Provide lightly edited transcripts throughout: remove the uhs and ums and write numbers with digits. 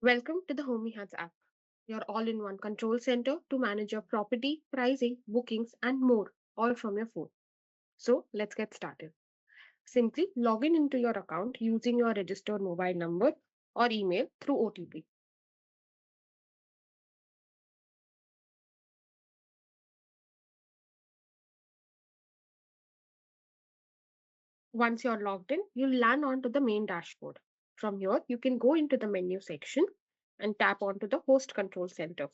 Welcome to the Homeyhuts app, your all in one control center to manage your property, pricing, bookings, and more, all from your phone. So, let's get started. Simply log in into your account using your registered mobile number or email through OTP. Once you're logged in, you'll land onto the main dashboard. From here, you can go into the menu section and tap onto the host control center.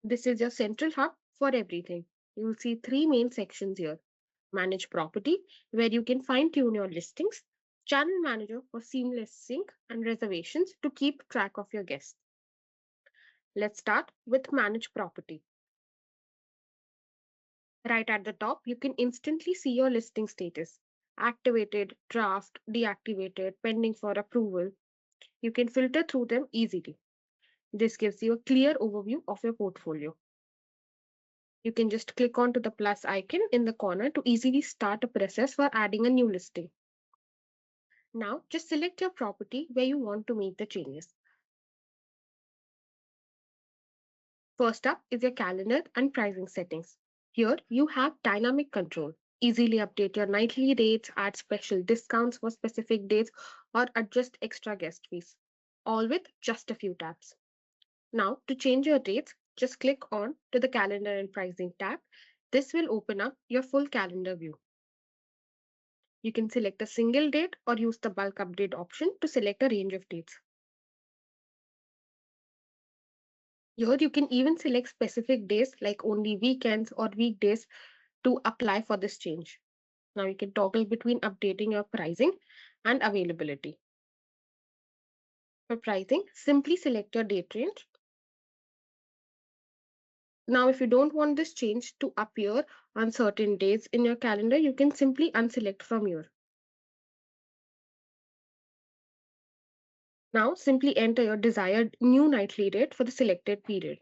This is your central hub for everything. You'll see three main sections here: Manage Property, where you can fine tune your listings, Channel Manager for seamless sync, and Reservations to keep track of your guests. Let's start with Manage Property. Right at the top, you can instantly see your listing status: activated, draft, deactivated, pending for approval. You can filter through them easily. This gives you a clear overview of your portfolio. You can just click onto the plus icon in the corner to easily start a process for adding a new listing. Now, just select your property where you want to make the changes. First up is your calendar and pricing settings. Here, you have dynamic control. Easily update your nightly rates, add special discounts for specific dates, or adjust extra guest fees, all with just a few taps. Now, to change your dates, just click on to the calendar and pricing tab. This will open up your full calendar view. You can select a single date or use the bulk update option to select a range of dates. Here, you can even select specific days like only weekends or weekdays to apply for this change. Now, you can toggle between updating your pricing and availability. For pricing, simply select your date range. Now, if you don't want this change to appear on certain days in your calendar, you can simply unselect from here. Now, simply enter your desired new nightly rate for the selected period.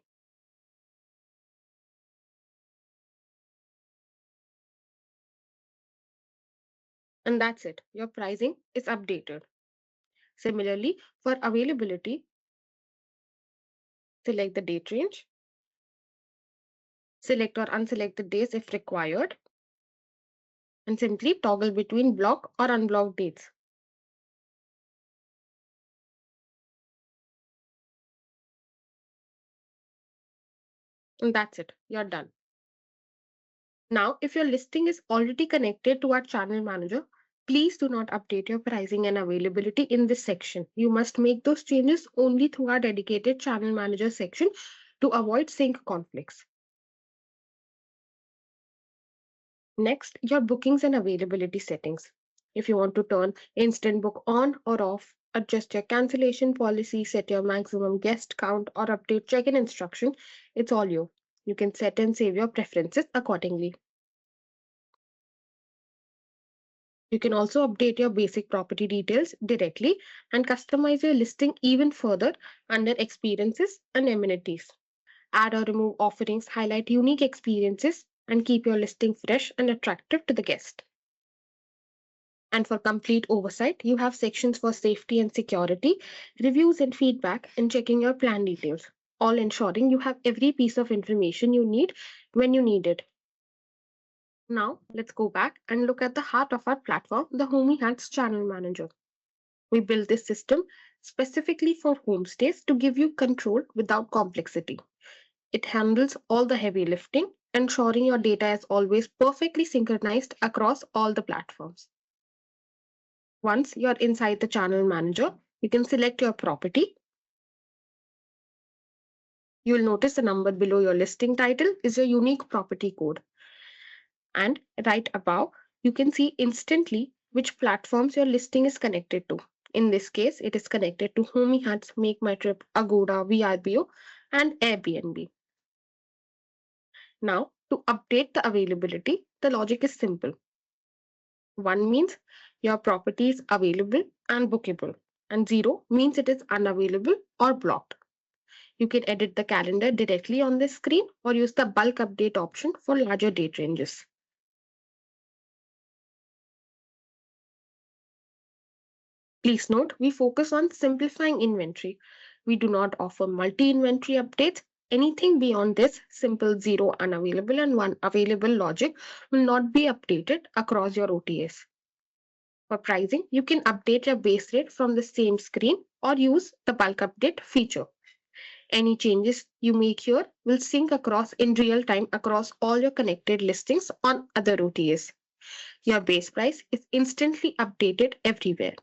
And that's it. Your pricing is updated. Similarly, for availability, select the date range, select or unselect the days if required, and simply toggle between block or unblocked dates. And that's it. You're done. Now, if your listing is already connected to our channel manager, please do not update your pricing and availability in this section. You must make those changes only through our dedicated channel manager section to avoid sync conflicts. Next, your bookings and availability settings. If you want to turn instant book on or off, adjust your cancellation policy, set your maximum guest count, or update check-in instruction, it's all you. You can set and save your preferences accordingly. You can also update your basic property details directly and customize your listing even further under experiences and amenities. Add or remove offerings, highlight unique experiences, and keep your listing fresh and attractive to the guest. And for complete oversight, you have sections for safety and security, reviews and feedback, and checking your plan details, all ensuring you have every piece of information you need when you need it. Now, let's go back and look at the heart of our platform, the Homeyhuts Channel Manager. We built this system specifically for homestays to give you control without complexity. It handles all the heavy lifting, ensuring your data is always perfectly synchronized across all the platforms. Once you're inside the channel manager, you can select your property. You will notice the number below your listing title is your unique property code. And right above, you can see instantly which platforms your listing is connected to. In this case, it is connected to Homeyhuts, Make My Trip, Agoda, VRBO, and Airbnb. Now, to update the availability, the logic is simple. One means your property is available and bookable, and zero means it is unavailable or blocked. You can edit the calendar directly on this screen or use the bulk update option for larger date ranges. Please note, we focus on simplifying inventory. We do not offer multi inventory updates. Anything beyond this simple zero unavailable and one available logic will not be updated across your OTAs. For pricing, you can update your base rate from the same screen or use the bulk update feature. Any changes you make here will sync across in real time across all your connected listings on other OTAs. Your base price is instantly updated everywhere.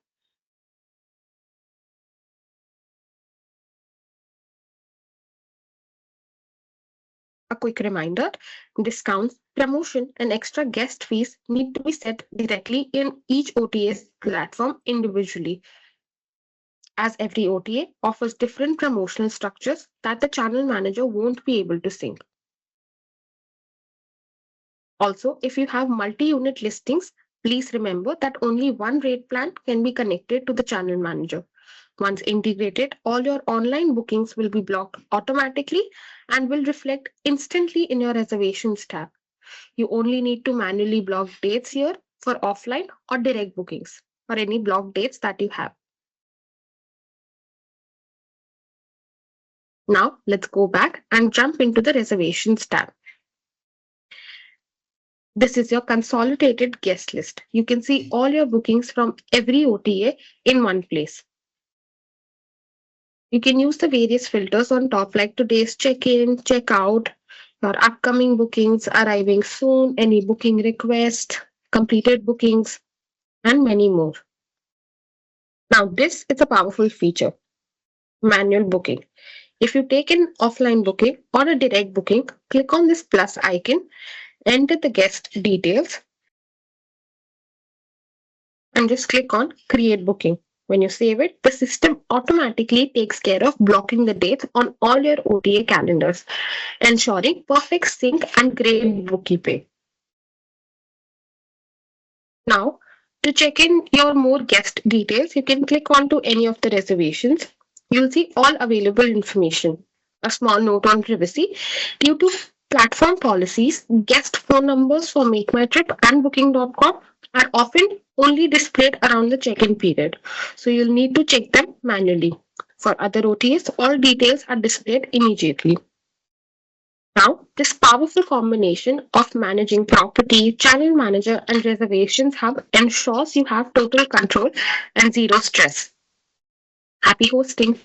A quick reminder, discounts, promotion, and extra guest fees need to be set directly in each OTA's platform individually, as every OTA offers different promotional structures that the channel manager won't be able to sync. Also, if you have multi unit listings, please remember that only one rate plan can be connected to the channel manager. Once integrated, all your online bookings will be blocked automatically and will reflect instantly in your reservations tab. You only need to manually block dates here for offline or direct bookings or any blocked dates that you have. Now, let's go back and jump into the reservations tab. This is your consolidated guest list. You can see all your bookings from every OTA in one place. You can use the various filters on top, like today's check in, check out, your upcoming bookings, arriving soon, any booking request, completed bookings, and many more. Now, this is a powerful feature, manual booking. If you take an offline booking or a direct booking, click on this plus icon, enter the guest details, and just click on create booking. When you save it, the system automatically takes care of blocking the dates on all your OTA calendars, ensuring perfect sync and great bookkeeping. Now, to check in your more guest details, you can click on to any of the reservations. You'll see all available information. A small note on privacy. Due to platform policies, guest phone numbers for Make My Trip and Booking.com are often only displayed around the check-in period. So you'll need to check them manually. For other OTAs, all details are displayed immediately. Now, this powerful combination of managing property, channel manager, and reservations hub ensures you have total control and zero stress. Happy hosting!